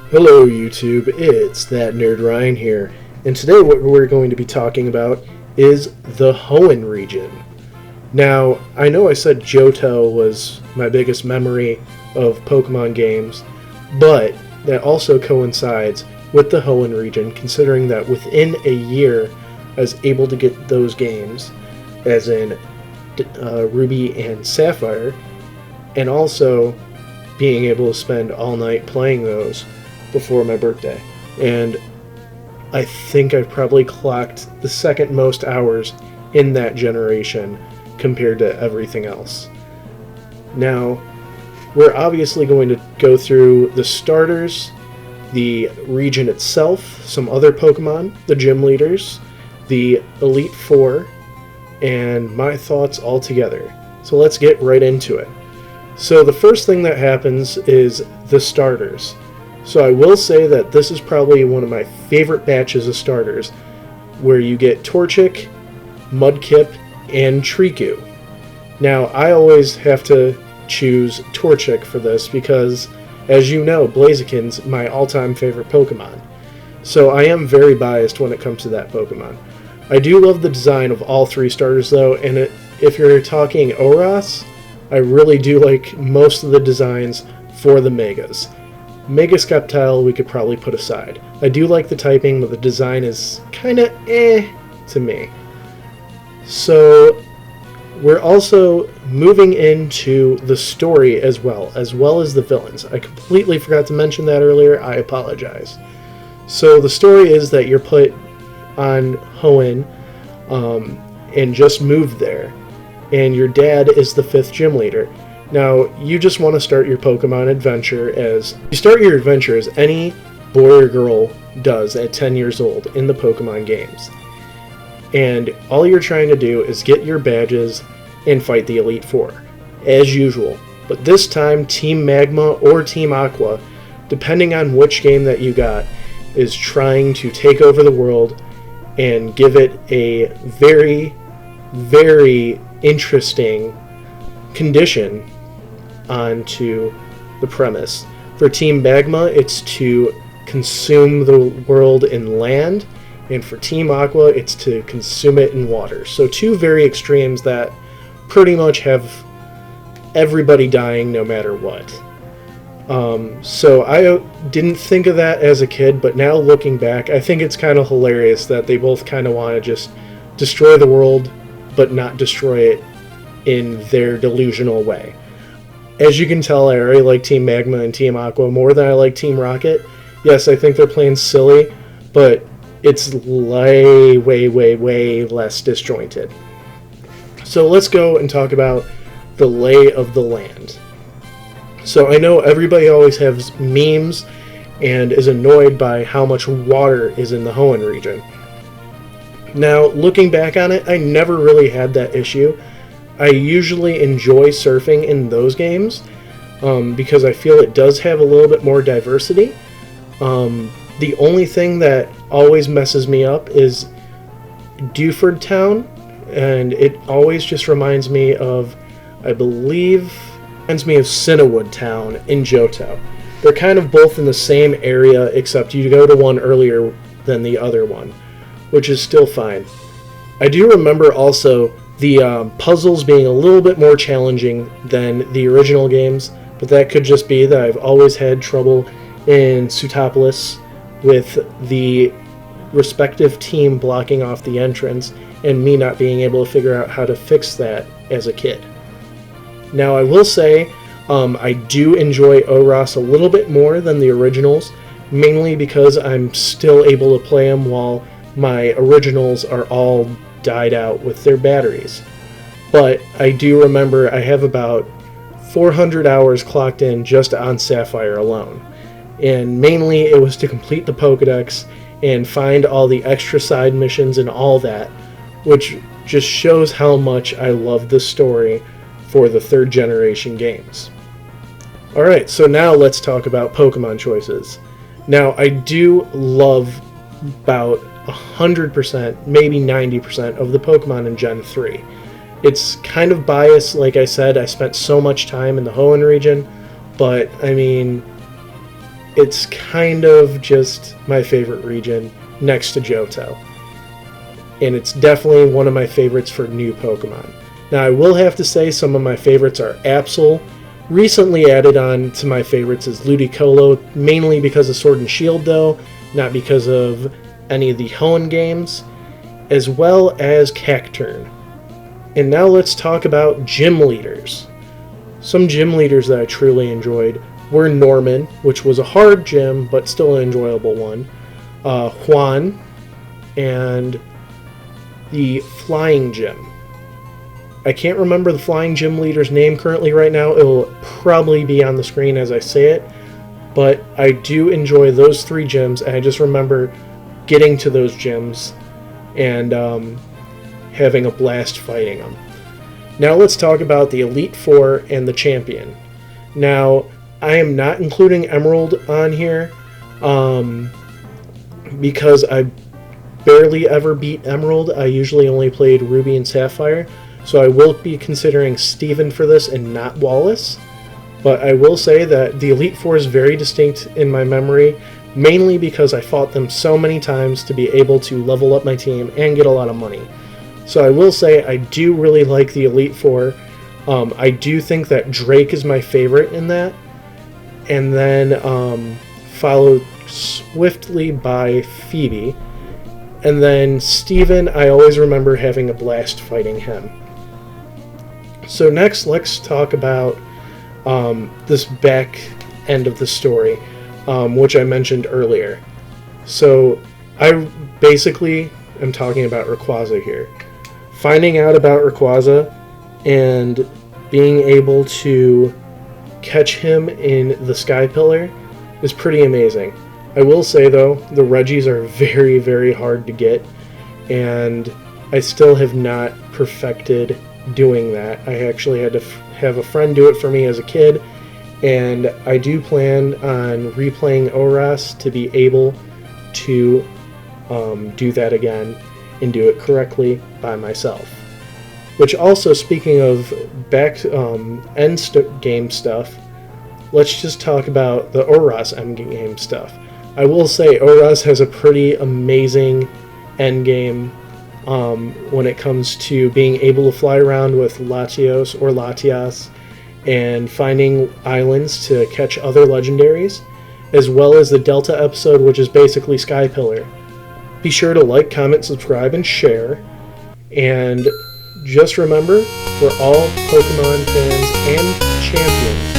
Hello YouTube, it's that nerd Ryan here, and today what we're going to be talking about is the Hoenn region. Now, I know I said Johto was my biggest memory of Pokemon games, but that also coincides with the Hoenn region, considering that within a year I was able to get those games, as in Ruby and Sapphire, and also being able to spend all night playing those before my birthday. And I think I've probably clocked the second most hours in that generation compared to everything else. Now, we're obviously going to go through the starters, the region itself, some other Pokemon, the gym leaders, the Elite Four, and my thoughts all together. So let's get right into it. So the first thing that happens is the starters. So I will say that this is probably one of my favorite batches of starters, where you get Torchic, Mudkip, and Triku. Now, I always have to choose Torchic for this because, as you know, Blaziken's my all-time favorite Pokemon. So I am very biased when it comes to that Pokemon. I do love the design of all three starters, though, and if you're talking ORAS, I really do like most of the designs for the Megas. Mega Sceptile we could probably put aside. I do like the typing, but the design is kinda to me. So we're also moving into the story as well as the villains. I completely forgot to mention that earlier, I apologize. So the story is that you're put on Hoenn and just moved there, and your dad is the 5th gym leader. Now, you just want to start your Pokemon adventure as any boy or girl does at 10 years old in the Pokemon games. And all you're trying to do is get your badges and fight the Elite Four, as usual. But this time, Team Magma or Team Aqua, depending on which game that you got, is trying to take over the world and give it a very, very interesting condition onto the premise. For Team Magma, it's to consume the world in land, and for Team Aqua, it's to consume it in water. So two very extremes that pretty much have everybody dying no matter what. So I didn't think of that as a kid, but now looking back, I think it's kind of hilarious that they both kind of want to just destroy the world, but not destroy it in their delusional way. As you can tell, I already like Team Magma and Team Aqua more than I like Team Rocket. Yes, I think they're playing silly, but it's way less disjointed. So let's go and talk about the lay of the land. So I know everybody always has memes and is annoyed by how much water is in the Hoenn region. Now, looking back on it, I never really had that issue. I usually enjoy surfing in those games because I feel it does have a little bit more diversity. The only thing that always messes me up is Dewford Town, and it always just reminds me of, Cinnawood Town in Johto. They're kind of both in the same area, except you go to one earlier than the other one, which is still fine. I do remember also the puzzles being a little bit more challenging than the original games, but that could just be that I've always had trouble in Sootopolis with the respective team blocking off the entrance and me not being able to figure out how to fix that as a kid. Now, I will say I do enjoy ORAS a little bit more than the originals, mainly because I'm still able to play them while my originals are all died out with their batteries. But I do remember I have about 400 hours clocked in just on Sapphire alone. And mainly it was to complete the Pokedex and find all the extra side missions and all that, which just shows how much I love the story for the 3rd generation games. Alright, so now let's talk about Pokemon choices. Now, I do love about 100%, maybe 90% of the Pokemon in Gen 3. It's kind of biased, like I said, I spent so much time in the Hoenn region, but I mean, it's kind of just my favorite region next to Johto. And it's definitely one of my favorites for new Pokemon. Now, I will have to say some of my favorites are Absol. Recently added on to my favorites is Ludicolo, mainly because of Sword and Shield, though, not because of any of the Hoenn games, as well as Cacturne. And now let's talk about gym leaders. Some gym leaders that I truly enjoyed were Norman, which was a hard gym, but still an enjoyable one, Hoenn, and the Flying Gym. I can't remember the Flying Gym leader's name currently right now. It will probably be on the screen as I say it, but I do enjoy those 3 gyms, and I just remember getting to those gyms and having a blast fighting them. Now let's talk about the Elite Four and the Champion. Now, I am not including Emerald on here because I barely ever beat Emerald. I usually only played Ruby and Sapphire, so I will be considering Steven for this and not Wallace. But I will say that the Elite Four is very distinct in my memory, mainly because I fought them so many times to be able to level up my team and get a lot of money. So I will say I do really like the Elite Four. I do think that Drake is my favorite in that, and then followed swiftly by Phoebe. And then Steven, I always remember having a blast fighting him. So next, let's talk about this back end of the story, which I mentioned earlier. So I basically am talking about Rayquaza here. Finding out about Rayquaza and being able to catch him in the Sky Pillar is pretty amazing. I will say, though, the Reggies are very, very hard to get, and I still have not perfected doing that. I actually had to have a friend do it for me as a kid, and I do plan on replaying ORAS to be able to do that again and do it correctly by myself. Which also, speaking of back end game stuff, let's just talk about the ORAS end game stuff. I will say ORAS has a pretty amazing end game when it comes to being able to fly around with Latios or Latias and finding islands to catch other legendaries, as well as the Delta episode, which is basically Sky Pillar. Be sure to like, comment, subscribe, and share. And just remember, for all Pokemon fans and champions,